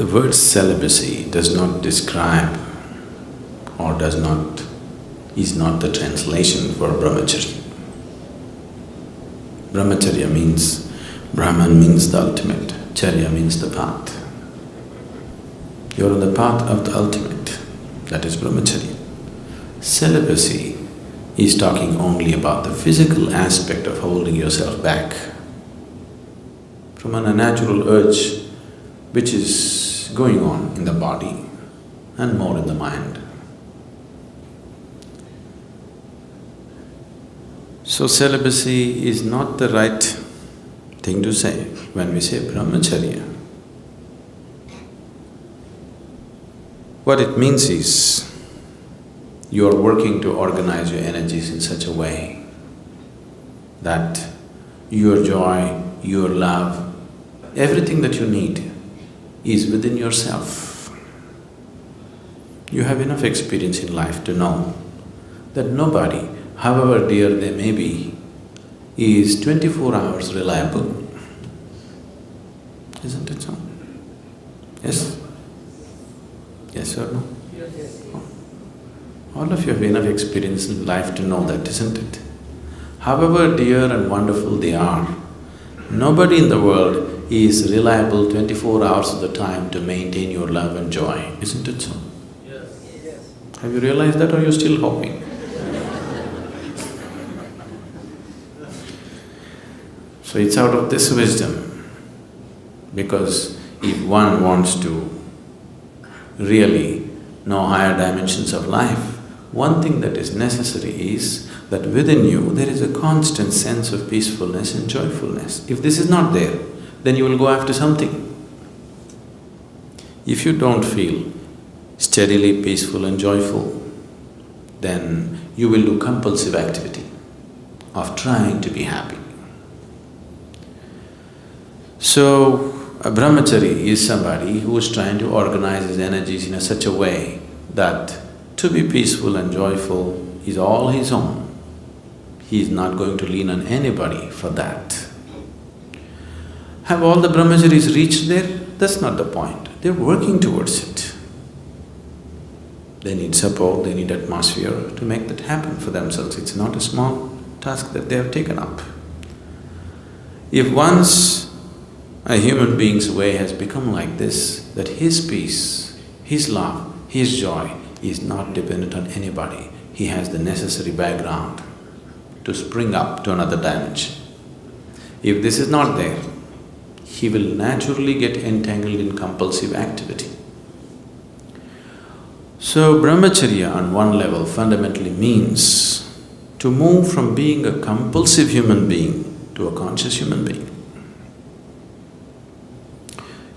The word celibacy does not describe or is not the translation for brahmacharya. Brahmacharya means, Brahman means the ultimate, charya means the path. You're on the path of the ultimate, that is brahmacharya. Celibacy is talking only about the physical aspect of holding yourself back from an unnatural urge which is going on in the body and more in the mind. So celibacy is not the right thing to say when we say brahmacharya. What it means is, you are working to organize your energies in such a way that your joy, your love, everything that you need is within yourself. You have enough experience in life to know that nobody, however dear they may be, is 24 hours reliable. Isn't it so? Yes? Yes or no? Yes. All of you have enough experience in life to know that, isn't it? However dear and wonderful they are, nobody in the world is reliable 24 hours of the time to maintain your love and joy, isn't it so? Yes. Have you realized that, or are you still hoping? So it's out of this wisdom, because if one wants to really know higher dimensions of life, one thing that is necessary is that within you there is a constant sense of peacefulness and joyfulness. If this is not there, then you will go after something. If you don't feel steadily peaceful and joyful, then you will do compulsive activity of trying to be happy. So, a brahmachari is somebody who is trying to organize his energies in such a way that to be peaceful and joyful is all his own. He is not going to lean on anybody for that. Have all the brahmacharis reached there? That's not the point. They're working towards it. They need support, they need atmosphere to make that happen for themselves. It's not a small task that they have taken up. If once a human being's way has become like this, that his peace, his love, his joy is not dependent on anybody, he has the necessary background to spring up to another dimension. If this is not there, he will naturally get entangled in compulsive activity. So brahmacharya on one level fundamentally means to move from being a compulsive human being to a conscious human being.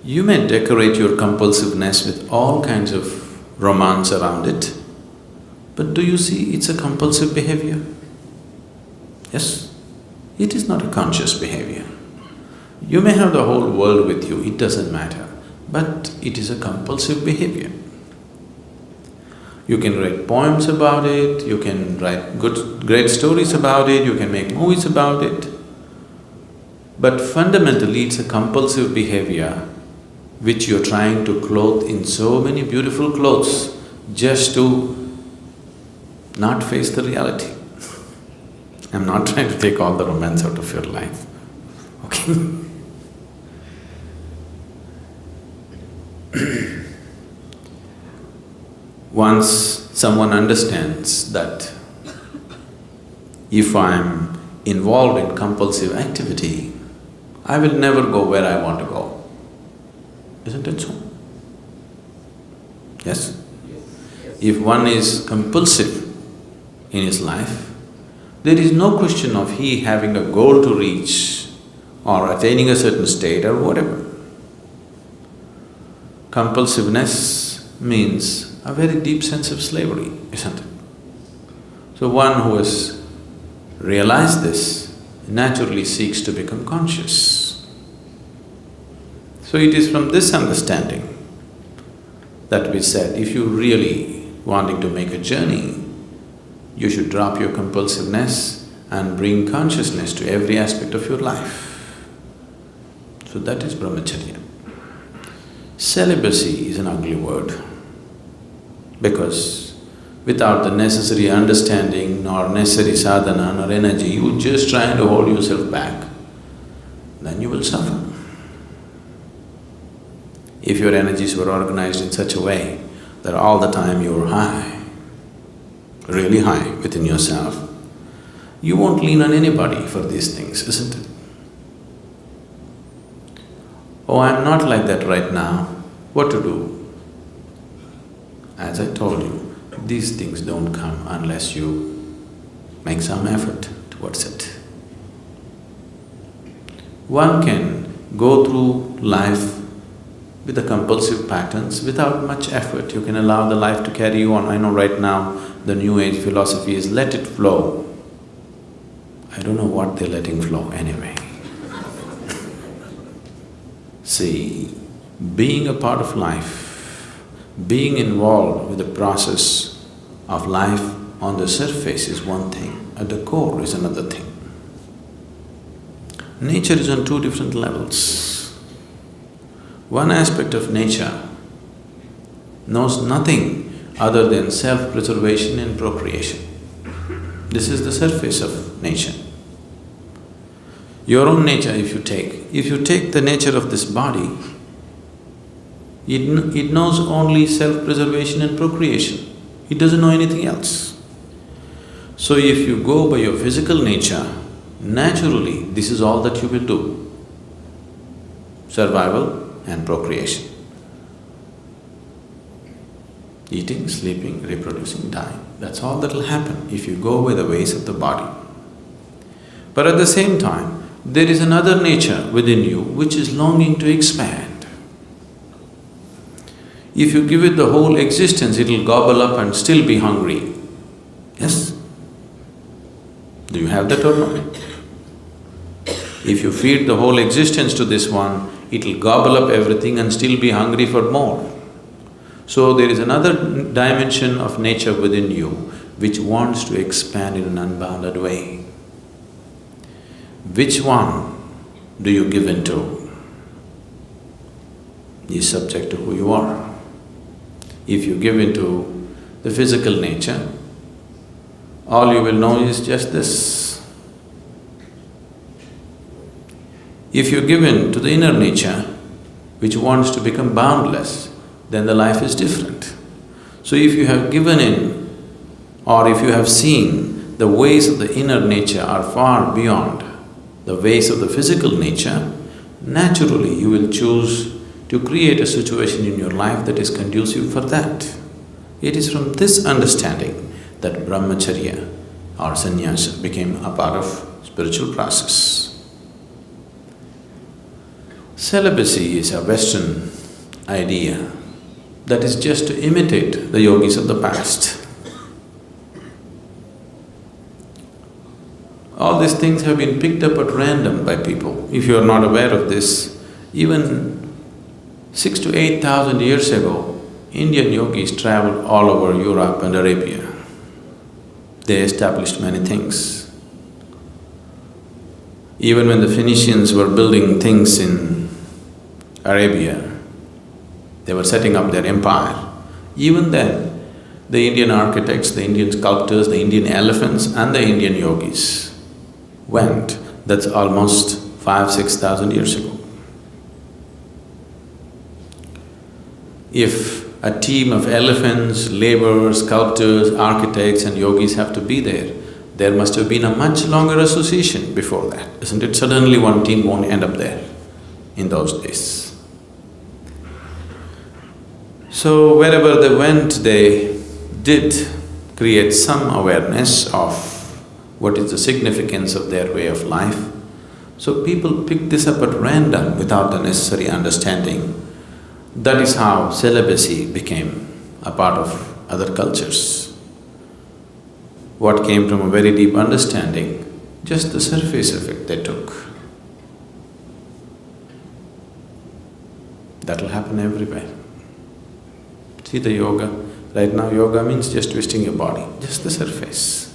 You may decorate your compulsiveness with all kinds of romance around it, but do you see it's a compulsive behavior? Yes? It is not a conscious behavior. You may have the whole world with you, it doesn't matter, but it is a compulsive behavior. You can write poems about it, you can write great stories about it, you can make movies about it, but fundamentally it's a compulsive behavior which you're trying to clothe in so many beautiful clothes just to not face the reality. I'm not trying to take all the romance out of your life, okay? Once someone understands that if I'm involved in compulsive activity, I will never go where I want to go. Isn't it so? Yes? If one is compulsive in his life, there is no question of he having a goal to reach or attaining a certain state or whatever. Compulsiveness means a very deep sense of slavery, isn't it? So one who has realized this naturally seeks to become conscious. So it is from this understanding that we said, if you really wanting to make a journey, you should drop your compulsiveness and bring consciousness to every aspect of your life. So that is brahmacharya. Celibacy is an ugly word because without the necessary understanding nor necessary sadhana nor energy, you just trying to hold yourself back, then you will suffer. If your energies were organized in such a way that all the time you're high, really high within yourself, you won't lean on anybody for these things, isn't it? Oh, I'm not like that right now, what to do? As I told you, these things don't come unless you make some effort towards it. One can go through life with the compulsive patterns without much effort. You can allow the life to carry you on. I know right now the new age philosophy is let it flow. I don't know what they're letting flow anyway. See, being a part of life, being involved with the process of life on the surface is one thing, at the core is another thing. Nature is on two different levels. One aspect of nature knows nothing other than self-preservation and procreation. This is the surface of nature. Your own nature if you take the nature of this body, it knows only self-preservation and procreation. It doesn't know anything else. So if you go by your physical nature, naturally this is all that you will do. Survival and procreation. Eating, sleeping, reproducing, dying, that's all that will happen if you go by the ways of the body. But at the same time, there is another nature within you which is longing to expand. If you give it the whole existence, it'll gobble up and still be hungry. Yes? Do you have that or not? If you feed the whole existence to this one, it'll gobble up everything and still be hungry for more. So there is another dimension of nature within you which wants to expand in an unbounded way. Which one do you give into is subject to who you are. If you give into the physical nature, all you will know is just this. If you give in to the inner nature, which wants to become boundless, then the life is different. So if you have given in, or if you have seen the ways of the inner nature are far beyond the ways of the physical nature, naturally you will choose to create a situation in your life that is conducive for that. It is from this understanding that brahmacharya or sannyasa became a part of spiritual process. Celibacy is a Western idea that is just to imitate the yogis of the past. All these things have been picked up at random by people. If you are not aware of this, even 6,000 to 8,000 years ago, Indian yogis traveled all over Europe and Arabia. They established many things. Even when the Phoenicians were building things in Arabia, they were setting up their empire. Even then, the Indian architects, the Indian sculptors, the Indian elephants and the Indian yogis went. That's almost 5,000 to 6,000 years ago. If a team of elephants, laborers, sculptors, architects and yogis have to be there must have been a much longer association before that, isn't it? Suddenly one team won't end up there in those days. So wherever they went, they did create some awareness of what is the significance of their way of life. So people picked this up at random without the necessary understanding. That is how celibacy became a part of other cultures. What came from a very deep understanding, just the surface of it they took. That'll happen everywhere. See the yoga, right now yoga means just twisting your body, just the surface.